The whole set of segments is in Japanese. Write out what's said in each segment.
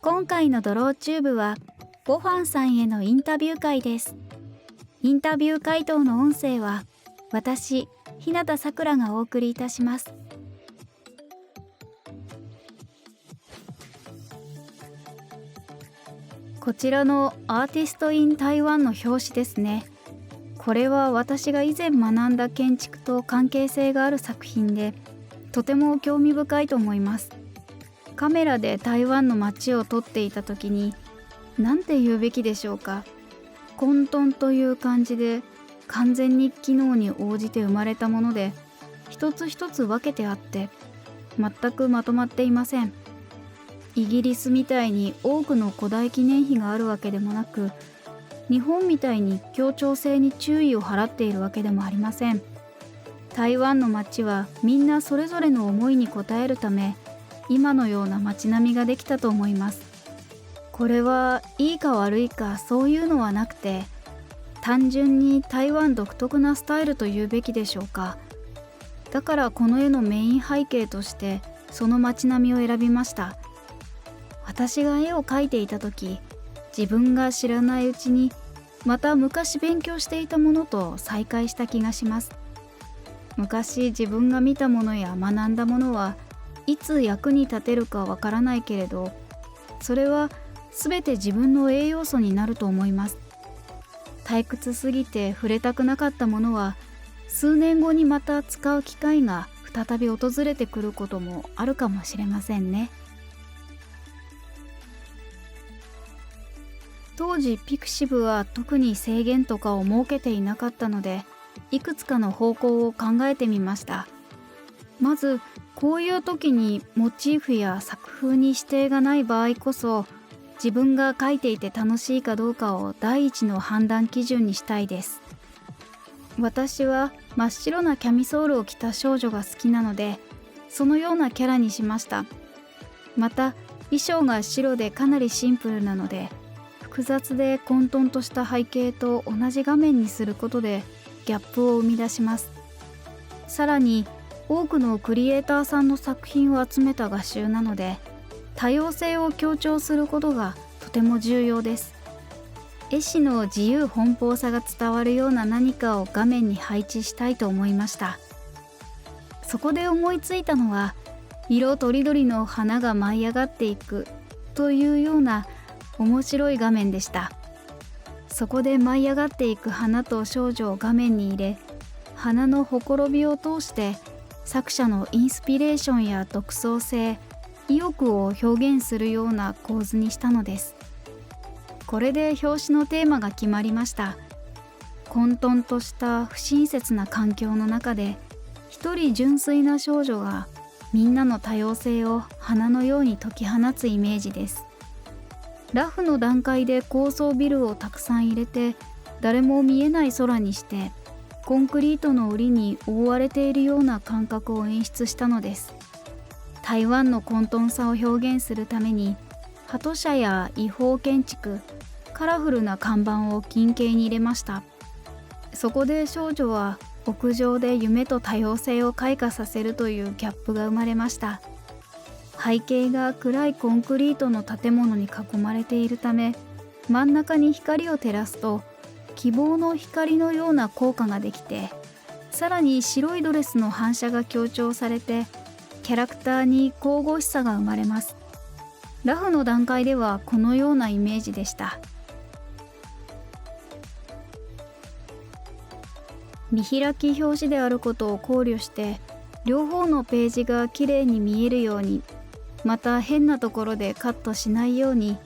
今回のドローチューブはボファンさんへのインタビュー会です。インタビュー回答の音声は私、日向さくらがお送りいたします。こちらのアーティストイン台湾の表紙ですね。これは私が以前学んだ建築と関係性がある作品で、とても興味深いと思います。カメラで台湾の街を撮っていた時に、何て言うべきでしょうか。混沌という感じで、完全に機能に応じて生まれたもので、一つ一つ分けてあって、全くまとまっていません。イギリスみたいに多くの古代記念碑があるわけでもなく、日本みたいに協調性に注意を払っているわけでもありません。台湾の街はみんなそれぞれの思いに応えるため、今のような街並みができたと思います。これはいいか悪いかそういうのはなくて、単純に台湾独特なスタイルというべきでしょうか。だからこの絵のメイン背景としてその街並みを選びました。私が絵を描いていた時、自分が知らないうちにまた昔勉強していたものと再会した気がします。昔自分が見たものや学んだものはいつ役に立てるかわからないけれど、それは全て自分の栄養素になると思います。退屈すぎて触れたくなかったものは、数年後にまた使う機会が再び訪れてくることもあるかもしれませんね。当時ピクシブは特に制限とかを設けていなかったので、いくつかの方向を考えてみました。まずこういう時にモチーフや作風に指定がない場合こそ、自分が描いていて楽しいかどうかを第一の判断基準にしたいです。私は真っ白なキャミソールを着た少女が好きなので、そのようなキャラにしました。また衣装が白でかなりシンプルなので、複雑で混沌とした背景と同じ画面にすることでギャップを生み出します。さらに多くのクリエイターさんの作品を集めた画集なので、多様性を強調することがとても重要です。絵師の自由奔放さが伝わるような何かを画面に配置したいと思いました。そこで思いついたのは、色とりどりの花が舞い上がっていくというような面白い画面でした。そこで舞い上がっていく花と少女を画面に入れ、花のほころびを通して作者のインスピレーションや独創性、意欲を表現するような構図にしたのです。これで表紙のテーマが決まりました。混沌とした不親切な環境の中で、一人純粋な少女がみんなの多様性を花のように解き放つイメージです。ラフの段階で高層ビルをたくさん入れて、誰も見えない空にして、コンクリートの檻に覆われているような感覚を演出したのです。台湾の混沌さを表現するために、鳩舎や違法建築、カラフルな看板を近景に入れました。そこで少女は屋上で夢と多様性を開花させるというギャップが生まれました。背景が暗いコンクリートの建物に囲まれているため、真ん中に光を照らすと希望の光のような効果ができて、さらに白いドレスの反射が強調されて、キャラクターに神々しさが生まれます。ラフの段階ではこのようなイメージでした。見開き表紙であることを考慮して、両方のページがきれいに見えるように、また変なところでカットしないように、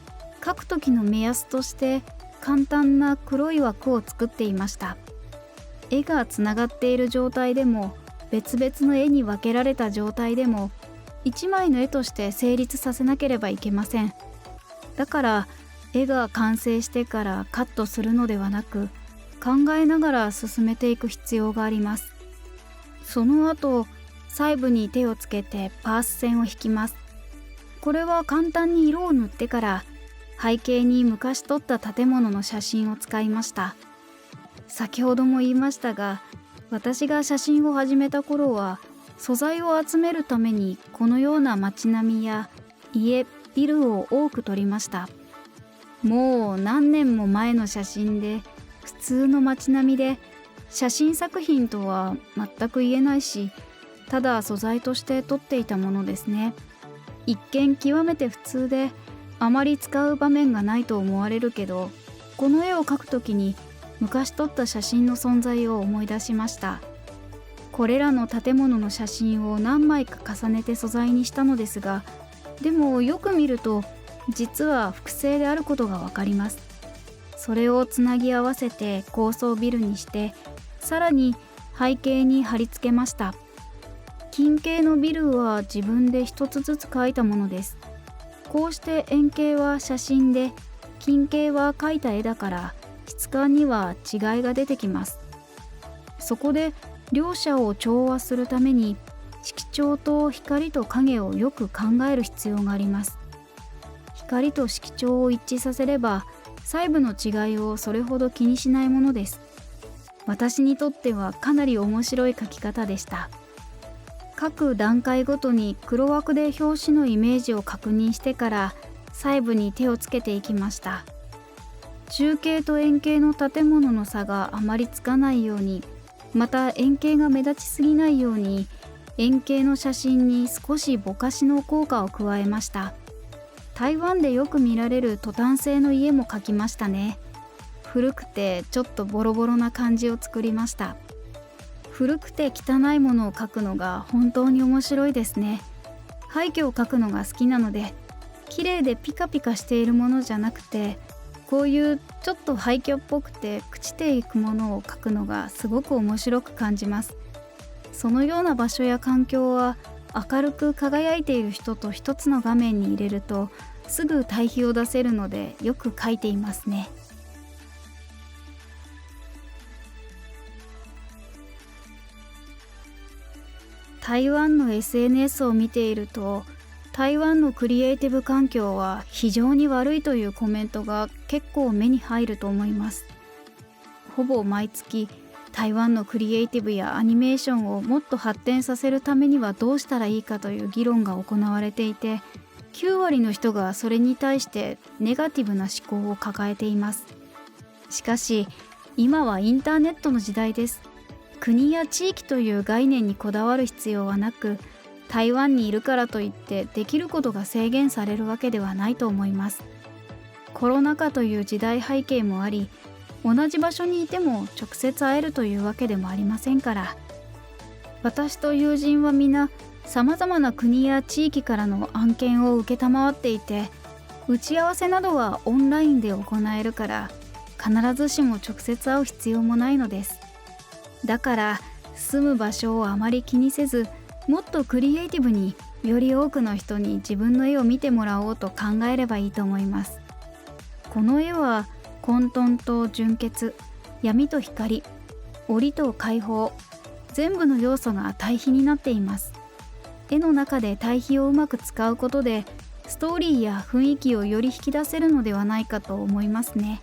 書く時の目安として簡単な黒い枠を作っていました。絵がつながっている状態でも、別々の絵に分けられた状態でも、一枚の絵として成立させなければいけません。だから絵が完成してからカットするのではなく、考えながら進めていく必要があります。その後、細部に手をつけてパース線を引きます。これは簡単に色を塗ってから、背景に昔撮った建物の写真を使いました。先ほども言いましたが、私が写真を始めた頃は、素材を集めるためにこのような街並みや家、ビルを多く撮りました。もう何年も前の写真で、普通の街並みで、写真作品とは全く言えないし、ただ素材として撮っていたものですね。一見極めて普通で、あまり使う場面がないと思われるけど、この絵を描くときに昔撮った写真の存在を思い出しました。これらの建物の写真を何枚か重ねて素材にしたのですが、でもよく見ると実は複製であることがわかります。それをつなぎ合わせて高層ビルにして、さらに背景に貼り付けました。近景のビルは自分で一つずつ描いたものです。こうして円形は写真で、近景は描いた絵だから質感には違いが出てきます。そこで両者を調和するために色調と光と影をよく考える必要があります。光と色調を一致させれば細部の違いをそれほど気にしないものです。私にとってはかなり面白い描き方でした。各段階ごとに黒枠で表紙のイメージを確認してから細部に手をつけていきました。中景と円形の建物の差があまりつかないように、また円形が目立ちすぎないように、円形の写真に少しぼかしの効果を加えました。台湾でよく見られるトタン製の家も描きましたね。古くてちょっとボロボロな感じを作りました。古くて汚いものを描くのが本当に面白いですね。廃墟を描くのが好きなので、綺麗でピカピカしているものじゃなくて、こういうちょっと廃墟っぽくて朽ちていくものを描くのがすごく面白く感じます。そのような場所や環境は明るく輝いている人と一つの画面に入れるとすぐ対比を出せるのでよく描いていますね。台湾の SNS を見ていると、台湾のクリエイティブ環境は非常に悪いというコメントが結構目に入ると思います。ほぼ毎月、台湾のクリエイティブやアニメーションをもっと発展させるためにはどうしたらいいかという議論が行われていて、9割の人がそれに対してネガティブな思考を抱えています。しかし、今はインターネットの時代です。国や地域という概念にこだわる必要はなく、台湾にいるからといってできることが制限されるわけではないと思います。コロナ禍という時代背景もあり、同じ場所にいても直接会えるというわけでもありませんから。私と友人は皆、さまざまな国や地域からの案件を承っていて、打ち合わせなどはオンラインで行えるから、必ずしも直接会う必要もないのです。だから住む場所をあまり気にせず、もっとクリエイティブにより多くの人に自分の絵を見てもらおうと考えればいいと思います。この絵は混沌と純潔、闇と光、檻と解放、全部の要素が対比になっています。絵の中で対比をうまく使うことでストーリーや雰囲気をより引き出せるのではないかと思いますね。